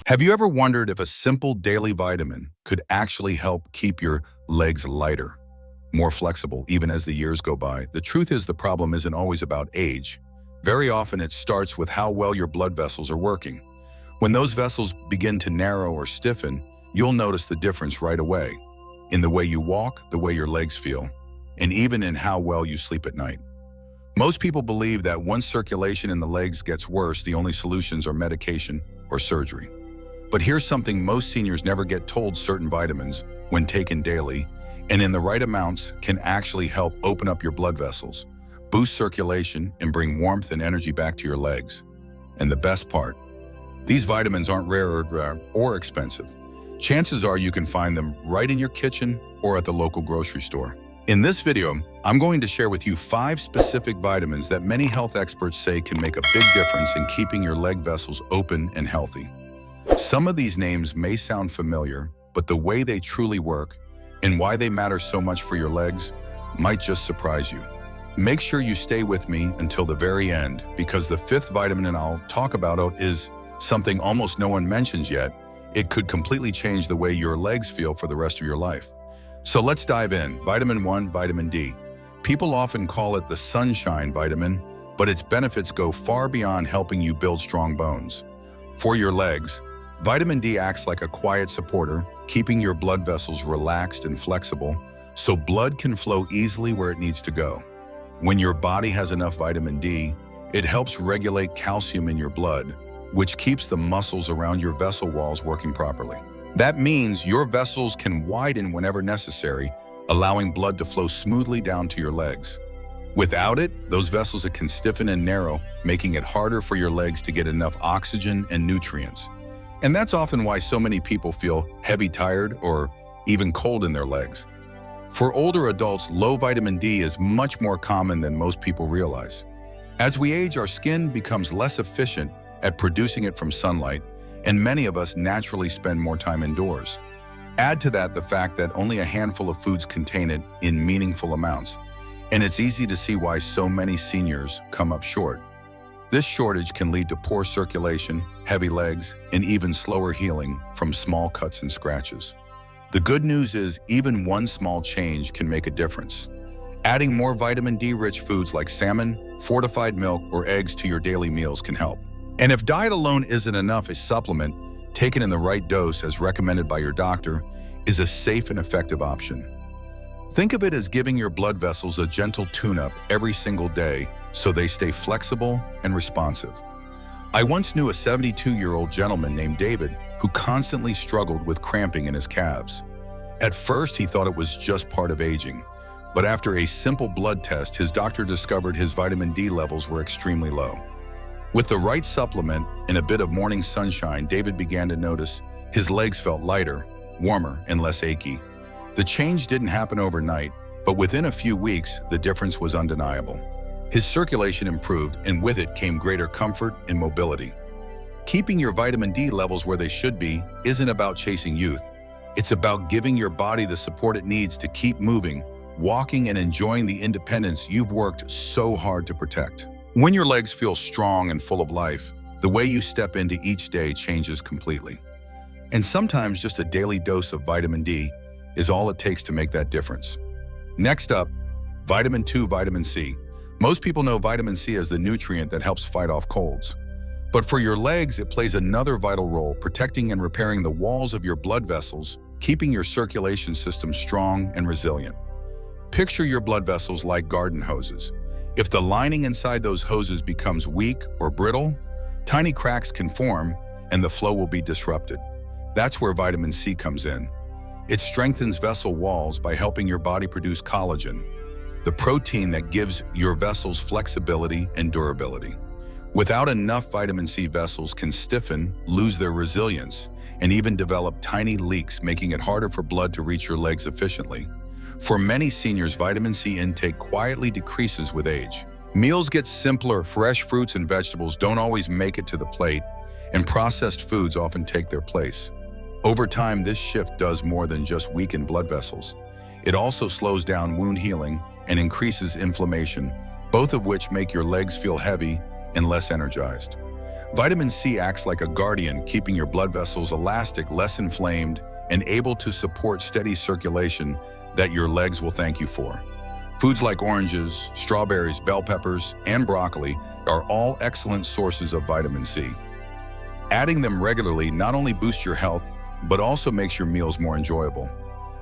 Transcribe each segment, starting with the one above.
Have you ever wondered if a simple daily vitamin could actually help keep your legs lighter, more flexible, even as the years go by? The truth is, the problem isn't always about age. Very often it starts with how well your blood vessels are working. When those vessels begin to narrow or stiffen, you'll notice the difference right away, in the way you walk, the way your legs feel, and even in how well you sleep at night. Most people believe that once circulation in the legs gets worse, the only solutions are medication or surgery. But here's something most seniors never get told: certain vitamins, when taken daily and in the right amounts, can actually help open up your blood vessels, boost circulation, and bring warmth and energy back to your legs. And the best part, these vitamins aren't rare or expensive. Chances are you can find them right in your kitchen or at the local grocery store. In this video, I'm going to share with you 5 specific vitamins that many health experts say can make a big difference in keeping your leg vessels open and healthy. Some of these names may sound familiar, but the way they truly work and why they matter so much for your legs might just surprise you. Make sure you stay with me until the very end, because the 5th vitamin I'll talk about is something almost no one mentions yet. It could completely change the way your legs feel for the rest of your life. So let's dive in. Vitamin 1, vitamin D. People often call it the sunshine vitamin, but its benefits go far beyond helping you build strong bones. For your legs, vitamin D acts like a quiet supporter, keeping your blood vessels relaxed and flexible so blood can flow easily where it needs to go. When your body has enough vitamin D, it helps regulate calcium in your blood, which keeps the muscles around your vessel walls working properly. That means your vessels can widen whenever necessary, allowing blood to flow smoothly down to your legs. Without it, those vessels can stiffen and narrow, making it harder for your legs to get enough oxygen and nutrients. And that's often why so many people feel heavy, tired, or even cold in their legs. For older adults, low vitamin D is much more common than most people realize. As we age, our skin becomes less efficient at producing it from sunlight, and many of us naturally spend more time indoors. Add to that the fact that only a handful of foods contain it in meaningful amounts, and it's easy to see why so many seniors come up short. This shortage can lead to poor circulation, heavy legs, and even slower healing from small cuts and scratches. The good news is, even one small change can make a difference. Adding more vitamin D-rich foods like salmon, fortified milk, or eggs to your daily meals can help. And if diet alone isn't enough, a supplement, taken in the right dose as recommended by your doctor, is a safe and effective option. Think of it as giving your blood vessels a gentle tune-up every single day so they stay flexible and responsive. I once knew a 72-year-old gentleman named David who constantly struggled with cramping in his calves. At first, he thought it was just part of aging, but after a simple blood test, his doctor discovered his vitamin D levels were extremely low. With the right supplement and a bit of morning sunshine, David began to notice his legs felt lighter, warmer, and less achy. The change didn't happen overnight, but within a few weeks, the difference was undeniable. His circulation improved, and with it came greater comfort and mobility. Keeping your vitamin D levels where they should be isn't about chasing youth. It's about giving your body the support it needs to keep moving, walking, and enjoying the independence you've worked so hard to protect. When your legs feel strong and full of life, the way you step into each day changes completely. And sometimes just a daily dose of vitamin D is all it takes to make that difference. Next up, vitamin 2, vitamin C. Most people know vitamin C as the nutrient that helps fight off colds. But for your legs, it plays another vital role, protecting and repairing the walls of your blood vessels, keeping your circulation system strong and resilient. Picture your blood vessels like garden hoses. If the lining inside those hoses becomes weak or brittle, tiny cracks can form and the flow will be disrupted. That's where vitamin C comes in. It strengthens vessel walls by helping your body produce collagen, the protein that gives your vessels flexibility and durability. Without enough vitamin C, vessels can stiffen, lose their resilience, and even develop tiny leaks, making it harder for blood to reach your legs efficiently. For many seniors, vitamin C intake quietly decreases with age. Meals get simpler, fresh fruits and vegetables don't always make it to the plate, and processed foods often take their place. Over time, this shift does more than just weaken blood vessels. It also slows down wound healing and increases inflammation, both of which make your legs feel heavy and less energized. Vitamin C acts like a guardian, keeping your blood vessels elastic, less inflamed, and able to support steady circulation that your legs will thank you for. Foods like oranges, strawberries, bell peppers, and broccoli are all excellent sources of vitamin C. Adding them regularly not only boosts your health, but also makes your meals more enjoyable.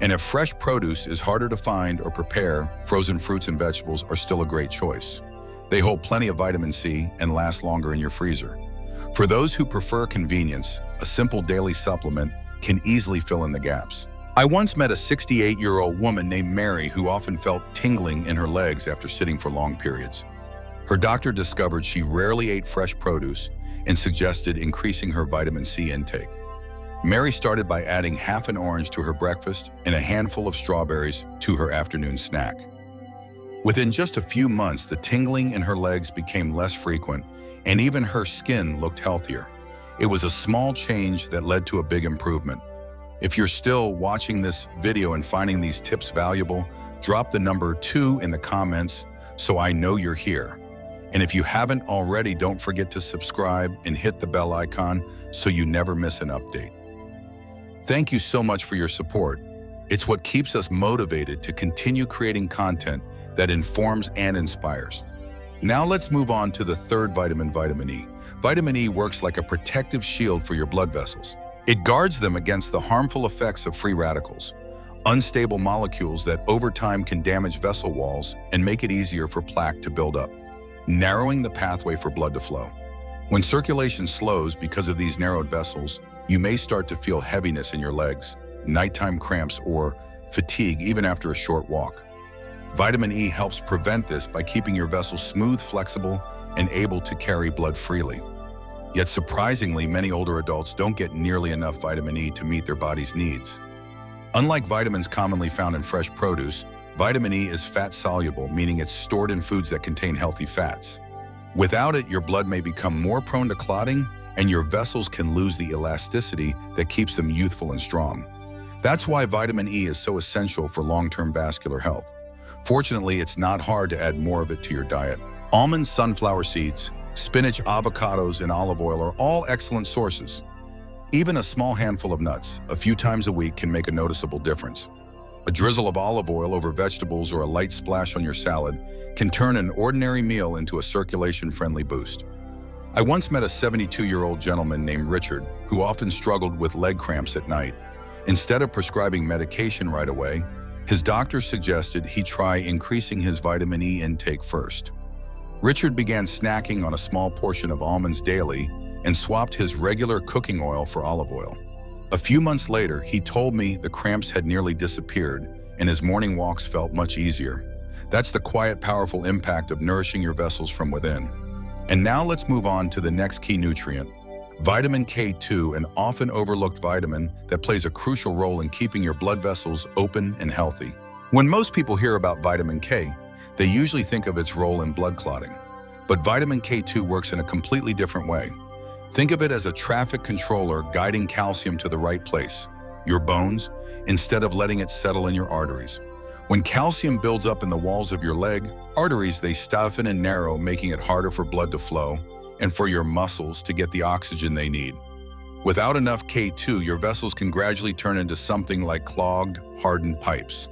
And if fresh produce is harder to find or prepare, frozen fruits and vegetables are still a great choice. They hold plenty of vitamin C and last longer in your freezer. For those who prefer convenience, a simple daily supplement can easily fill in the gaps. I once met a 68-year-old woman named Mary who often felt tingling in her legs after sitting for long periods. Her doctor discovered she rarely ate fresh produce and suggested increasing her vitamin C intake. Mary started by adding half an orange to her breakfast and a handful of strawberries to her afternoon snack. Within just a few months, the tingling in her legs became less frequent, and even her skin looked healthier. It was a small change that led to a big improvement. If you're still watching this video and finding these tips valuable, drop the number 2 in the comments so I know you're here. And if you haven't already, don't forget to subscribe and hit the bell icon so you never miss an update. Thank you so much for your support. It's what keeps us motivated to continue creating content that informs and inspires. Now let's move on to the third vitamin, vitamin E. Vitamin E works like a protective shield for your blood vessels. It guards them against the harmful effects of free radicals, unstable molecules that over time can damage vessel walls and make it easier for plaque to build up, narrowing the pathway for blood to flow. When circulation slows because of these narrowed vessels, you may start to feel heaviness in your legs, nighttime cramps, or fatigue even after a short walk. Vitamin E helps prevent this by keeping your vessels smooth, flexible, and able to carry blood freely. Yet surprisingly, many older adults don't get nearly enough vitamin E to meet their body's needs. Unlike vitamins commonly found in fresh produce, vitamin E is fat-soluble, meaning it's stored in foods that contain healthy fats. Without it, your blood may become more prone to clotting, and your vessels can lose the elasticity that keeps them youthful and strong. That's why vitamin E is so essential for long-term vascular health. Fortunately, it's not hard to add more of it to your diet. Almonds, sunflower seeds, spinach, avocados, and olive oil are all excellent sources. Even a small handful of nuts, a few times a week, can make a noticeable difference. A drizzle of olive oil over vegetables or a light splash on your salad can turn an ordinary meal into a circulation-friendly boost. I once met a 72-year-old gentleman named Richard who often struggled with leg cramps at night. Instead of prescribing medication right away, his doctor suggested he try increasing his vitamin E intake first. Richard began snacking on a small portion of almonds daily and swapped his regular cooking oil for olive oil. A few months later, he told me the cramps had nearly disappeared and his morning walks felt much easier. That's the quiet, powerful impact of nourishing your vessels from within. And now let's move on to the next key nutrient, vitamin K2, an often overlooked vitamin that plays a crucial role in keeping your blood vessels open and healthy. When most people hear about vitamin K, they usually think of its role in blood clotting. But vitamin K2 works in a completely different way. Think of it as a traffic controller guiding calcium to the right place, your bones, instead of letting it settle in your arteries. When calcium builds up in the walls of your leg, arteries, they stiffen and narrow, making it harder for blood to flow and for your muscles to get the oxygen they need. Without enough K2, your vessels can gradually turn into something like clogged, hardened pipes.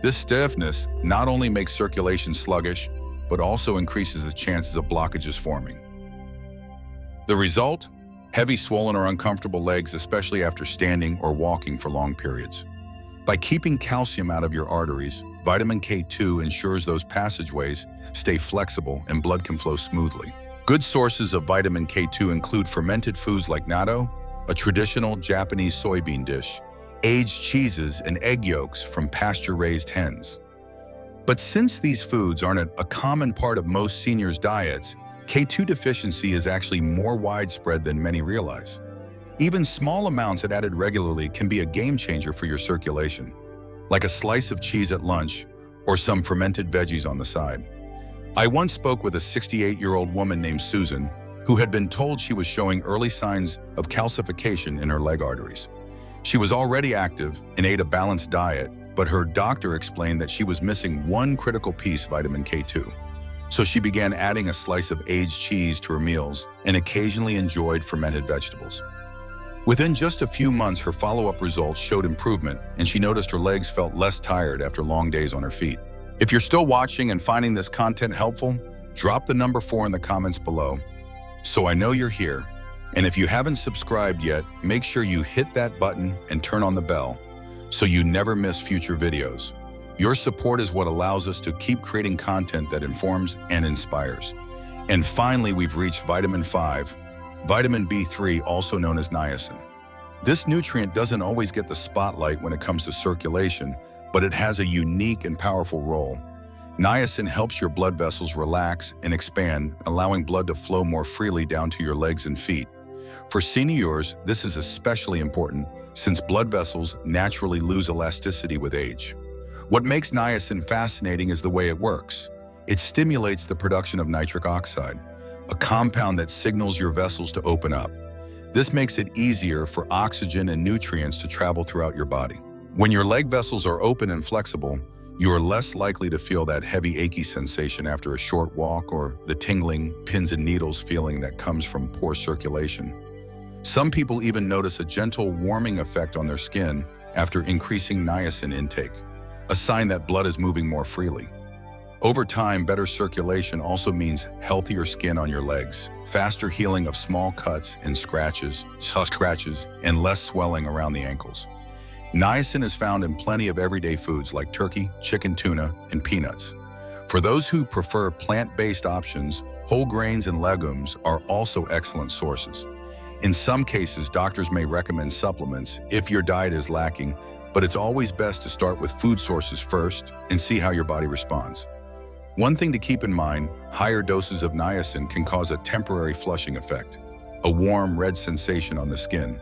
This stiffness not only makes circulation sluggish, but also increases the chances of blockages forming. The result? Heavy, swollen, or uncomfortable legs, especially after standing or walking for long periods. By keeping calcium out of your arteries, vitamin K2 ensures those passageways stay flexible and blood can flow smoothly. Good sources of vitamin K2 include fermented foods like natto, a traditional Japanese soybean dish, aged cheeses, and egg yolks from pasture-raised hens. But since these foods aren't a common part of most seniors' diets, K2 deficiency is actually more widespread than many realize. Even small amounts that added regularly can be a game changer for your circulation, like a slice of cheese at lunch or some fermented veggies on the side. I once spoke with a 68-year-old woman named Susan who had been told she was showing early signs of calcification in her leg arteries. She was already active and ate a balanced diet, but her doctor explained that she was missing one critical piece, vitamin K2. So she began adding a slice of aged cheese to her meals and occasionally enjoyed fermented vegetables. Within just a few months, her follow-up results showed improvement, and she noticed her legs felt less tired after long days on her feet. If you're still watching and finding this content helpful, drop the number 4 in the comments below so I know you're here. And if you haven't subscribed yet, make sure you hit that button and turn on the bell so you never miss future videos. Your support is what allows us to keep creating content that informs and inspires. And finally, we've reached vitamin 5, vitamin B3, also known as niacin. This nutrient doesn't always get the spotlight when it comes to circulation, but it has a unique and powerful role. Niacin helps your blood vessels relax and expand, allowing blood to flow more freely down to your legs and feet. For seniors, this is especially important since blood vessels naturally lose elasticity with age. What makes niacin fascinating is the way it works. It stimulates the production of nitric oxide, a compound that signals your vessels to open up. This makes it easier for oxygen and nutrients to travel throughout your body. When your leg vessels are open and flexible, you are less likely to feel that heavy, achy sensation after a short walk or the tingling pins and needles feeling that comes from poor circulation. Some people even notice a gentle warming effect on their skin after increasing niacin intake, a sign that blood is moving more freely. Over time, better circulation also means healthier skin on your legs, faster healing of small cuts and scratches, and less swelling around the ankles. Niacin is found in plenty of everyday foods like turkey, chicken, tuna, and peanuts. For those who prefer plant-based options, whole grains and legumes are also excellent sources. In some cases, doctors may recommend supplements if your diet is lacking, but it's always best to start with food sources first and see how your body responds. One thing to keep in mind, higher doses of niacin can cause a temporary flushing effect, a warm red sensation on the skin.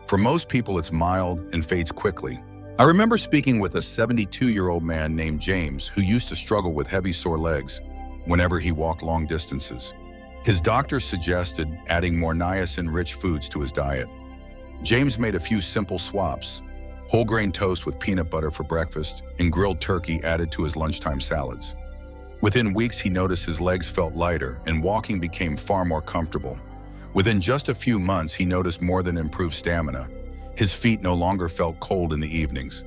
For most people, it's mild and fades quickly. I remember speaking with a 72-year-old man named James who used to struggle with heavy sore legs whenever he walked long distances. His doctor suggested adding more niacin-rich foods to his diet. James made a few simple swaps: whole grain toast with peanut butter for breakfast and grilled turkey added to his lunchtime salads. Within weeks, he noticed his legs felt lighter and walking became far more comfortable. Within just a few months, he noticed more than improved stamina. His feet no longer felt cold in the evenings.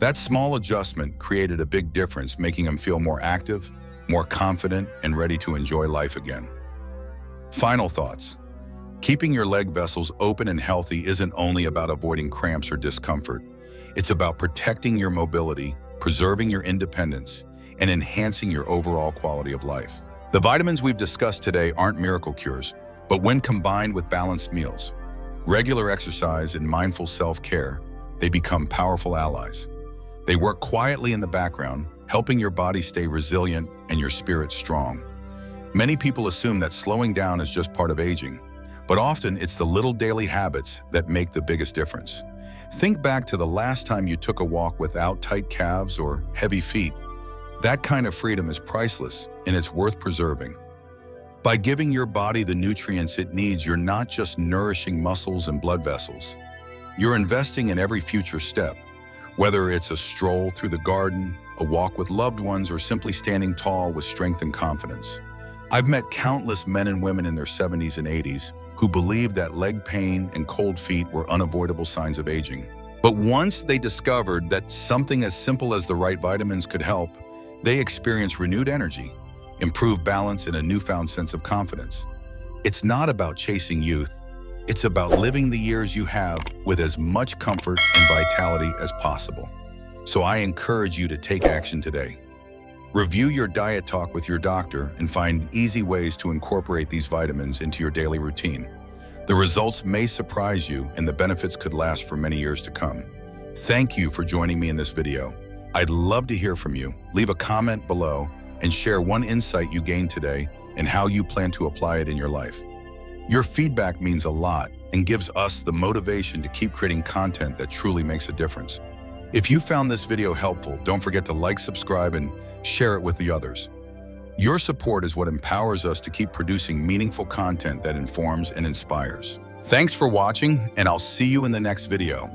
That small adjustment created a big difference, making him feel more active, more confident, and ready to enjoy life again. Final thoughts. Keeping your leg vessels open and healthy isn't only about avoiding cramps or discomfort. It's about protecting your mobility, preserving your independence, and enhancing your overall quality of life. The vitamins we've discussed today aren't miracle cures, but when combined with balanced meals, regular exercise, and mindful self-care, they become powerful allies. They work quietly in the background, helping your body stay resilient and your spirit strong. Many people assume that slowing down is just part of aging, but often it's the little daily habits that make the biggest difference. Think back to the last time you took a walk without tight calves or heavy feet. That kind of freedom is priceless, and it's worth preserving. By giving your body the nutrients it needs, you're not just nourishing muscles and blood vessels. You're investing in every future step, whether it's a stroll through the garden, a walk with loved ones, or simply standing tall with strength and confidence. I've met countless men and women in their 70s and 80s who believed that leg pain and cold feet were unavoidable signs of aging. But once they discovered that something as simple as the right vitamins could help, they experienced renewed energy, improved balance, and a newfound sense of confidence. It's not about chasing youth. It's about living the years you have with as much comfort and vitality as possible. So I encourage you to take action today. Review your diet talk with your doctor and find easy ways to incorporate these vitamins into your daily routine. The results may surprise you, and the benefits could last for many years to come. Thank you for joining me in this video. I'd love to hear from you. Leave a comment below and share one insight you gained today and how you plan to apply it in your life. Your feedback means a lot and gives us the motivation to keep creating content that truly makes a difference. If you found this video helpful, don't forget to like, subscribe, and share it with the others. Your support is what empowers us to keep producing meaningful content that informs and inspires. Thanks for watching, and I'll see you in the next video.